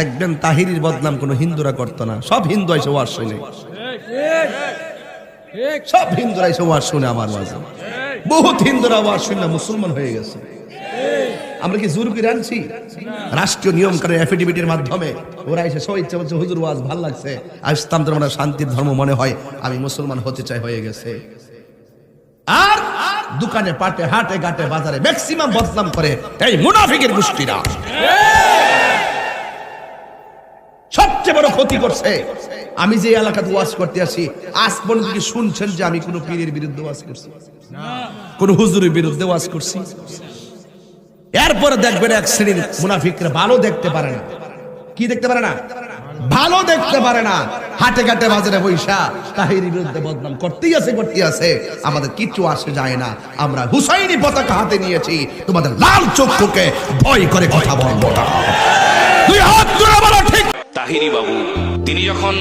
দেখবেন তাহিরির বদনাম কোনো হিন্দুরা করতো না, সব হিন্দু এসে ওয়াজ শুনে, সব হিন্দুরা এসে ওয়াজ শুনে আমার ওয়াজে। বহুত হিন্দুরা ওয়াজ শুনে মুসলমান হয়ে গেছে। আমরা কি জোর করে আনছি? রাষ্ট্রীয় নিয়ম করে এফিডেভিটের মাধ্যমে ওরা এসে সব ইচ্ছা বলছে হুজুর ওয়াজ ভাল লাগছে, আর ইসলাম ধর্ম শান্তির ধর্ম মনে হয়, আমি মুসলমান হতে চাই, হয়ে গেছে। আর দোকানে পাটে হাটে ঘাটে বাজারে ম্যাক্সিমাম বদনাম করে এই মুনাফিকের গোষ্ঠীরা। সবচেয়ে বড় ক্ষতি করছে, আমি যে এলাকাতে ওয়াজ করতে আসি আজ পর্যন্ত কি শুনছেন যে আমি কোন পীরের বিরুদ্ধে ওয়াজ করছি, কোন হুজুরের বিরুদ্ধে ওয়াজ করছি? এরপরে দেখবেন এক শ্রেণীর মুনাফিকরা ভালো দেখতে পারে না। কি দেখতে পারে না? ভালো দেখতে পারে না। হাটে ঘাটে বাজারে বৈশা তাহিরির বিরুদ্ধে বদনাম করতেই আছে। আমাদের কিচ্ছু আসে যায় না। আমরা হুসাইনি পতাকা হাতে নিয়েছি, তোমাদের লাল চক্ষুকে ভয় করে কথা বলবো না। দুই হাত তুলে বলো ঠিক। তাহিরি বাবু তিনি যখন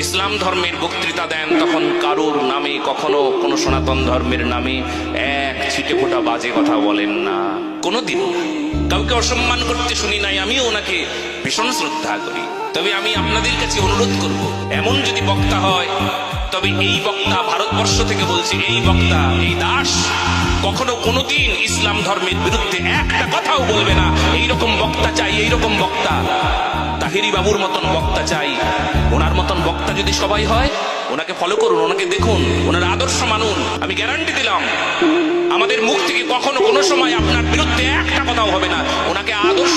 ইসলাম ধর্মের বক্তৃতা দেন তখন কারুর নামে, কখনো কোনো সনাতন ধর্মের নামে এক ছিটে ফোঁটা বাজে কথা বলেন না, কোনোদিন কাউকে অসম্মান করতে শুনি নাই। আমিও ওনাকে ভীষণ শ্রদ্ধা করি। তবে আমি আপনাদের কাছে অনুরোধ করব, এমন যদি বক্তা হয়, তবে এই বক্তা, ভারতবর্ষ থেকে বলছি, এই বক্তা, এই দাস কখনো কোনোদিন ইসলাম ধর্মের বিরুদ্ধে একটা কথাও বলবে না। এইরকম বক্তা চাই, এইরকম বক্তা। তাহিরি বাবুর মতন বক্তা চাই। ওনার মতন বক্তা যদি সবাই হয়, ওনাকে ফলো করুন, ওনাকে দেখুন, ওনার আদর্শ মানুন। আমি গ্যারান্টি দিলাম আমাদের মুখ থেকে কখনো কোনো সময় আপনার বিরুদ্ধে একটা কথাও হবে না। ওনাকে আদর্শ